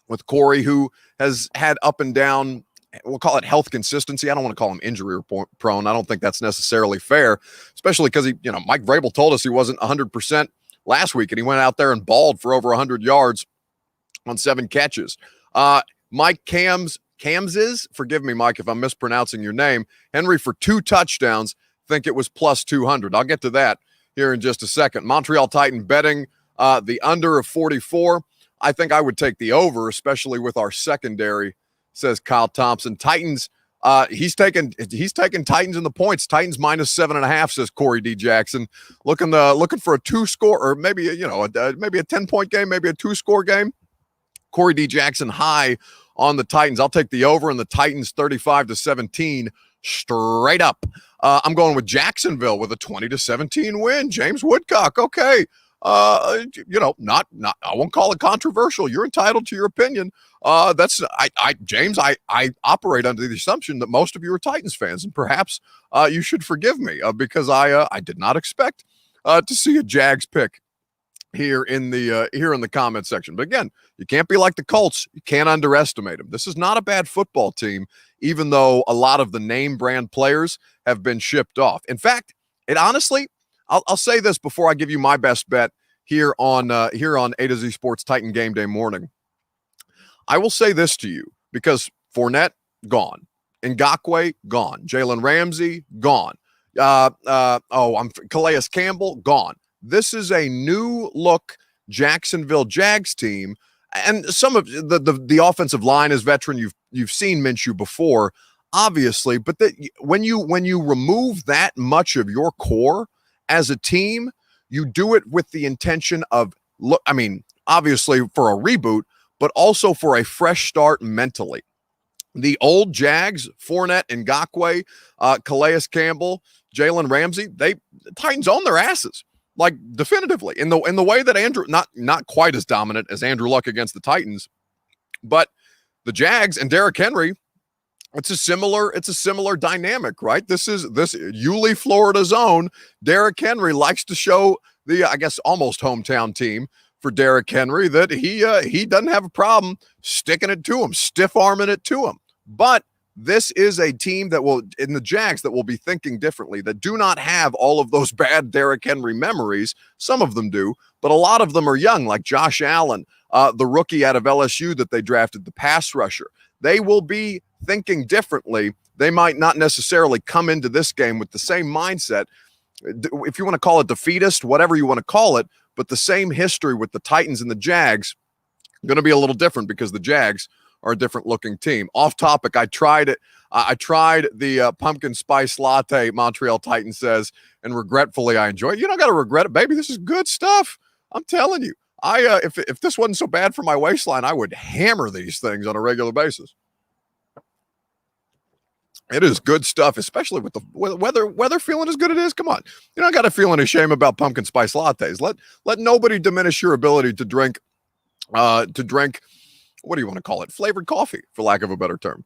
with Corey, who has had up and down, we'll call it health consistency. I don't want to call him injury prone. I don't think that's necessarily fair, especially because Mike Vrabel told us he wasn't 100% last week, and he went out there and balled for over 100 yards on 7 catches. Mike Camses, forgive me, Mike, if I'm mispronouncing your name. Henry for 2 touchdowns. Think it was plus 200. I'll get to that here in just a second. Montreal Titan betting the under of 44. I think I would take the over, especially with our secondary, says Kyle Thompson. Titans, he's taking Titans in the points. Titans minus 7.5, says Corey D. Jackson. Looking for a 2-score, or maybe maybe a 10-point game, maybe a 2-score game. Corey D. Jackson high on the Titans. I'll take the over in the Titans 35-17 straight up. I'm going with Jacksonville with a 20-17 win. James Woodcock. Okay. I won't call it controversial. You're entitled to your opinion. James, I operate under the assumption that most of you are Titans fans, and perhaps you should forgive me because I did not expect to see a Jags pick here in the comment section. But again, you can't be like the Colts. You can't underestimate them. This is not a bad football team, even though a lot of the name brand players have been shipped off. In fact, it honestly, I'll say this before I give you my best bet here on A to Z Sports Titan Game Day morning. I will say this to you because Fournette gone, Ngakoue gone, Jalen Ramsey gone, Calais Campbell gone. This is a new look Jacksonville Jags team, and some of the offensive line is veteran. You've seen Minshew before, obviously, but when you remove that much of your core as a team, you do it with the intention of obviously for a reboot, but also for a fresh start mentally. The old Jags, Fournette, Ngakoue, Calais Campbell, Jalen Ramsey, the Titans own their asses. Like definitively in the way that Andrew, not quite as dominant as Andrew Luck against the Titans, but the Jags and Derrick Henry, it's a similar dynamic, right? This Yulee, Florida's own Derrick Henry likes to show the, I guess, almost hometown team for Derrick Henry that he doesn't have a problem sticking it to him, stiff arming it to him. But this is a team in the Jags that will be thinking differently, that do not have all of those bad Derrick Henry memories. Some of them do, but a lot of them are young, like Josh Allen, the rookie out of LSU that they drafted, the pass rusher. They will be thinking differently. They might not necessarily come into this game with the same mindset, if you want to call it defeatist, whatever you want to call it, but the same history with the Titans and the Jags going to be a little different because the Jags are a different looking team. Off topic, I tried it. I tried the pumpkin spice latte, Montreal Titan says, and regretfully I enjoy it. You don't got to regret it, baby. This is good stuff. I'm telling you. If this wasn't so bad for my waistline, I would hammer these things on a regular basis. It is good stuff, especially with the weather feeling as good as it is. Come on. You don't got to feel any shame about pumpkin spice lattes. Let nobody diminish your ability to drink to drink, what do you want to call it? Flavored coffee, for lack of a better term.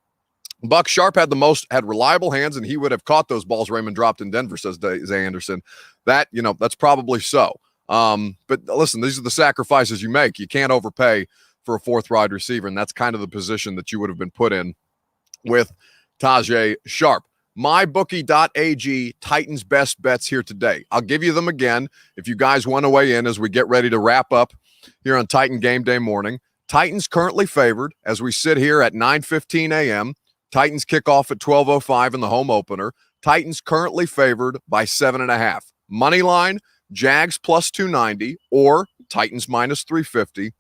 Buck Sharp had reliable hands, and he would have caught those balls Raymond dropped in Denver, says Zay Anderson. That's probably so. But listen, these are the sacrifices you make. You can't overpay for a fourth wide receiver, and that's kind of the position that you would have been put in with Tajay Sharp. MyBookie.ag, Titans best bets here today. I'll give you them again if you guys want to weigh in as we get ready to wrap up here on Titan Game Day morning. Titans currently favored as we sit here at 9:15 a.m. Titans kick off at 12:05 in the home opener. Titans currently favored by 7.5. Money line, Jags plus 290 or Titans minus 350.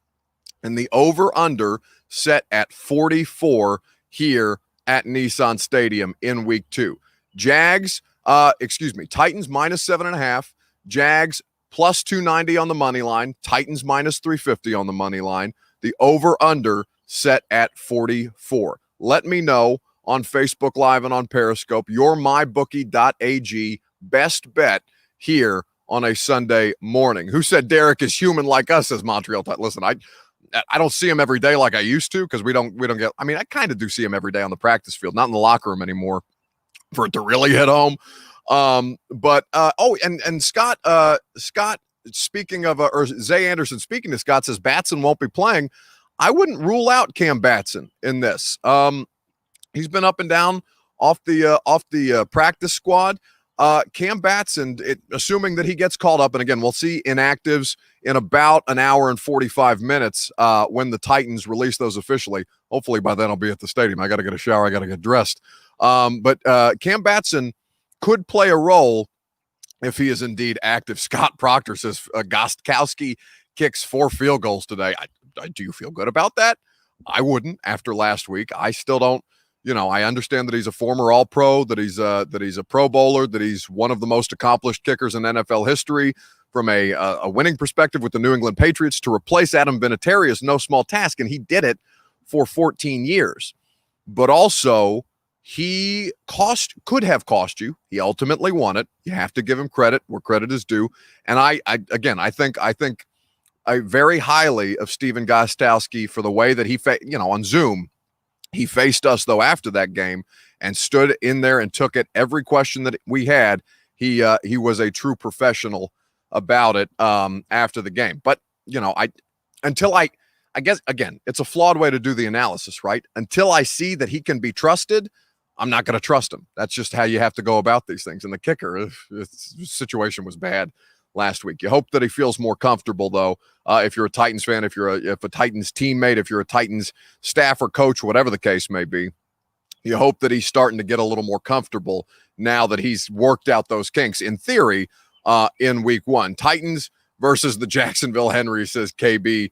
And the over-under set at 44 here at Nissan Stadium in week 2. Titans minus 7.5. Jags plus 290 on the money line. Titans minus 350 on the money line. The over-under set at 44. Let me know on Facebook Live and on Periscope your MyBookie.ag best bet here on a Sunday morning. Who said Derek is human like us, says Montreal Titans. Listen, I don't see him every day like I used to because we don't get. I mean, I kind of do see him every day on the practice field, not in the locker room anymore, for it to really hit home. And Scott, speaking of or Zay Anderson speaking to Scott, says Batson won't be playing. I wouldn't rule out Cam Batson in this. He's been up and down off the practice squad. Cam Batson, assuming that he gets called up, and again, we'll see inactives in about an hour and 45 minutes when the Titans release those officially. Hopefully by then I'll be at the stadium. I got to get a shower. I got to get dressed. But Cam Batson could play a role if he is indeed active. Scott Proctor says Gostkowski kicks 4 field goals today. Do you feel good about that? I wouldn't after last week. I still don't. I understand that he's a former All-Pro, that he's a Pro Bowler, that he's one of the most accomplished kickers in NFL history. From a winning perspective with the New England Patriots, to replace Adam Vinatieri is no small task, and he did it for 14 years. But also, he could have cost you. He ultimately won it. You have to give him credit where credit is due. And I think very highly of Stephen Gostkowski for the way that he on Zoom. He faced us, though, after that game and stood in there and took it. Every question that we had, he was a true professional about it after the game. But, I guess, again, it's a flawed way to do the analysis, right? Until I see that he can be trusted, I'm not going to trust him. That's just how you have to go about these things. And the kicker, the situation was bad last week. You hope that he feels more comfortable, though. If you're a Titans fan, if a Titans teammate, if you're a Titans staff or coach, whatever the case may be, you hope that he's starting to get a little more comfortable now that he's worked out those kinks, in theory, in week 1. Titans versus the Jacksonville Henry, says KB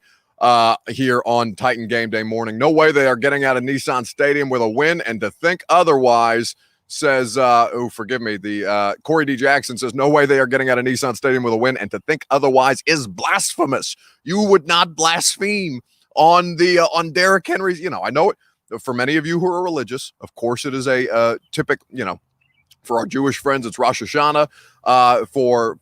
here on Titan Game Day morning. No way they are getting out of Nissan Stadium with a win, and to think otherwise, says, Corey D. Jackson says, no way they are getting out of Nissan Stadium with a win, and to think otherwise is blasphemous. You would not blaspheme on Derrick Henry's. I know it for many of you who are religious. Of course, it is a typical, for our Jewish friends, it's Rosh Hashanah. For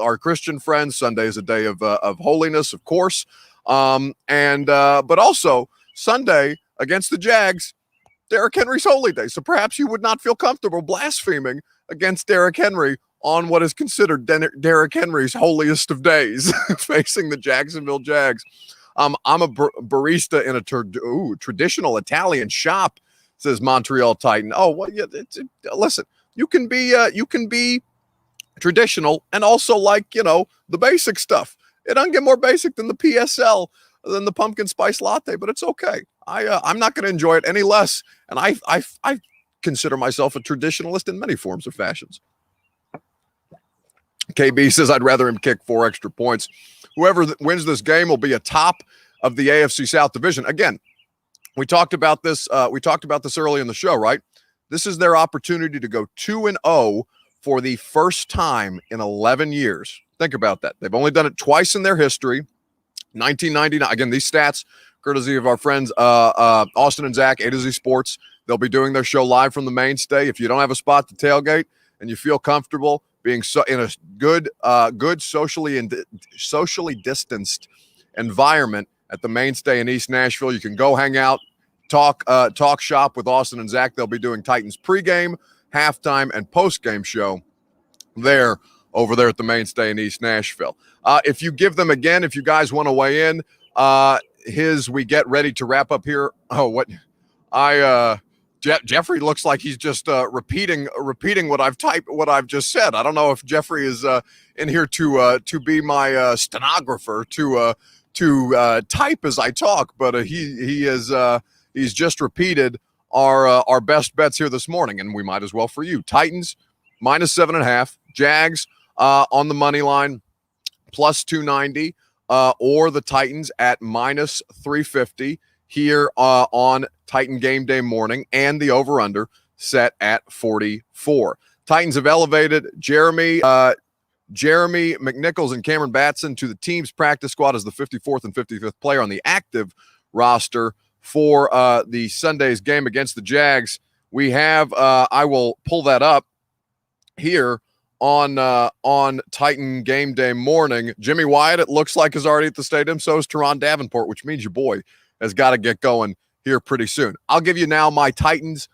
our Christian friends, Sunday is a day of holiness, of course. But also Sunday against the Jags, Derrick Henry's holy day. So perhaps you would not feel comfortable blaspheming against Derrick Henry on what is considered Derrick Henry's holiest of days, facing the Jacksonville Jags. I'm a barista in a traditional Italian shop, says Montreal Titan. Oh, well, yeah. Listen, you can be traditional and also like the basic stuff. It doesn't get more basic than the PSL, than the pumpkin spice latte, but it's okay. I'm not going to enjoy it any less, and I consider myself a traditionalist in many forms or fashions. KB says I'd rather him kick 4 extra points. Whoever wins this game will be atop of the AFC South division. Again, we talked about this early in the show, right? This is their opportunity to go 2-0 for the first time in 11 years. Think about that. They've only done it twice in their history. 1999. Again, these stats, courtesy of our friends Austin and Zach, A to Z Sports. They'll be doing their show live from the mainstay. If you don't have a spot to tailgate and you feel comfortable being in a good socially distanced environment at the Mainstay in East Nashville. You can go hang out, talk shop with Austin and Zach. They'll be doing Titans pregame, halftime, and postgame show over there at the Mainstay in East Nashville. If you give them again, if you guys want to weigh in, we get ready to wrap up here. Oh, what Jeffrey looks like he's just repeating what I've just said. I don't know if Jeffrey is in here to be my stenographer to type as I talk, but he's just repeated our best bets here this morning, and we might as well for you. Titans -7.5, Jags on the money line +290, or the Titans at -350 here on Titan Game Day morning, and the over-under set at 44. Titans have elevated Jeremy McNichols and Cameron Batson to the team's practice squad as the 54th and 55th player on the active roster for the Sunday's game against the Jags. We have, I will pull that up here on Titan Game Day morning. Jimmy Wyatt, it looks like, is already at the stadium. So is Teron Davenport, which means your boy has got to get going here pretty soon. I'll give you now my Titans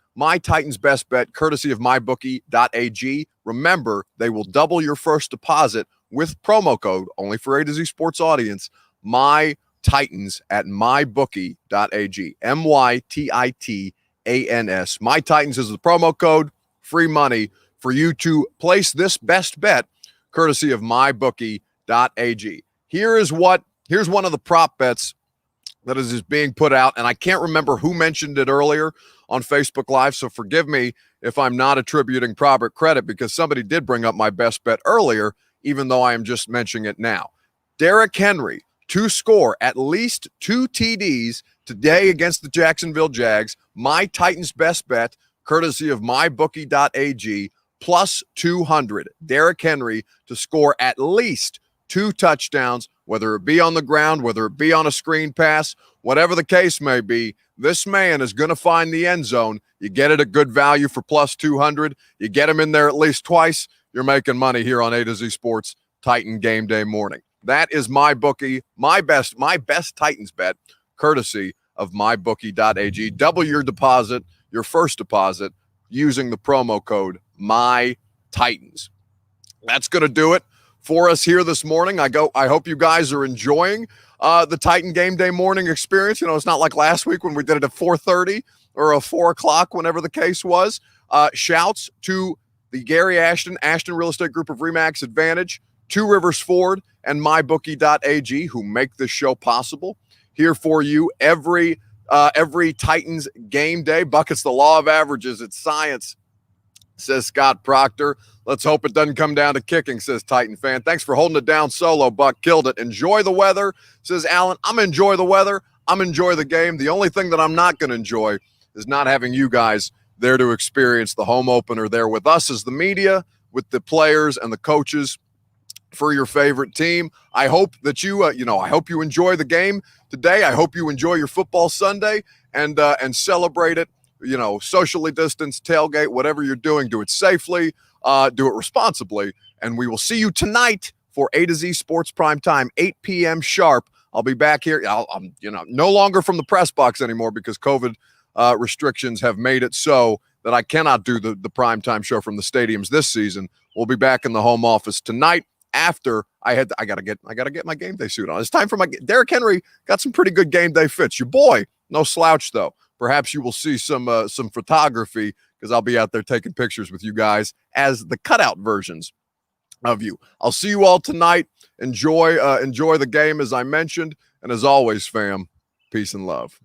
best bet, courtesy of MyBookie.ag. Remember, they will double your first deposit with promo code, only for A to Z Sports audience, My Titans at MyBookie.ag. MyTitans. My Titans is the promo code, free money for you to place this best bet, courtesy of MyBookie.ag. Here's one of the prop bets that is being put out, and I can't remember who mentioned it earlier on Facebook Live, so forgive me if I'm not attributing proper credit, because somebody did bring up my best bet earlier, even though I am just mentioning it now. Derrick Henry to score at least 2 TDs today against the Jacksonville Jags. My Titans best bet, courtesy of MyBookie.ag, +200. Derrick Henry to score at least 2 touchdowns, whether it be on the ground, whether it be on a screen pass, whatever the case may be. This man is going to find the end zone. You get it at good value for +200. You get him in there at least twice, you're making money here on A to Z Sports Titan Game Day morning. That is my bookie, my best Titans bet, courtesy of MyBookie.ag. Double your deposit, your first deposit, using the promo code MyTitans. That's going to do it for us here this morning. I hope you guys are enjoying the Titan Game Day morning experience. You know, it's not like last week when we did it at 4:30 or 4 o'clock, whenever the case was. Shouts to the Gary Ashton Real Estate Group of RE/MAX Advantage, Two Rivers Ford, and MyBookie.ag, who make this show possible. Here for you every Titans game day. Buckets the law of averages. It's science, says Scott Proctor. Let's hope it doesn't come down to kicking, says Titan fan. Thanks for holding it down solo, Buck. Killed it. Enjoy the weather, says Alan. I'm going to enjoy the weather. I'm going to enjoy the game. The only thing that I'm not going to enjoy is not having you guys there to experience the home opener there with us as the media, with the players and the coaches for your favorite team. I hope that you enjoy the game today. I hope you enjoy your football Sunday and celebrate it. You know, socially distanced, tailgate, whatever you're doing, do it safely, do it responsibly, and we will see you tonight for A to Z Sports Prime Time, 8 p.m. sharp. I'll be back here. I'm no longer from the press box anymore because COVID restrictions have made it so that I cannot do the prime time show from the stadiums this season. We'll be back in the home office tonight. After I gotta get my game day suit on. It's time for my Derrick Henry got some pretty good game day fits. Your boy, no slouch though. Perhaps you will see some photography because I'll be out there taking pictures with you guys as the cutout versions of you. I'll see you all tonight. Enjoy the game as I mentioned, and as always, fam, peace and love.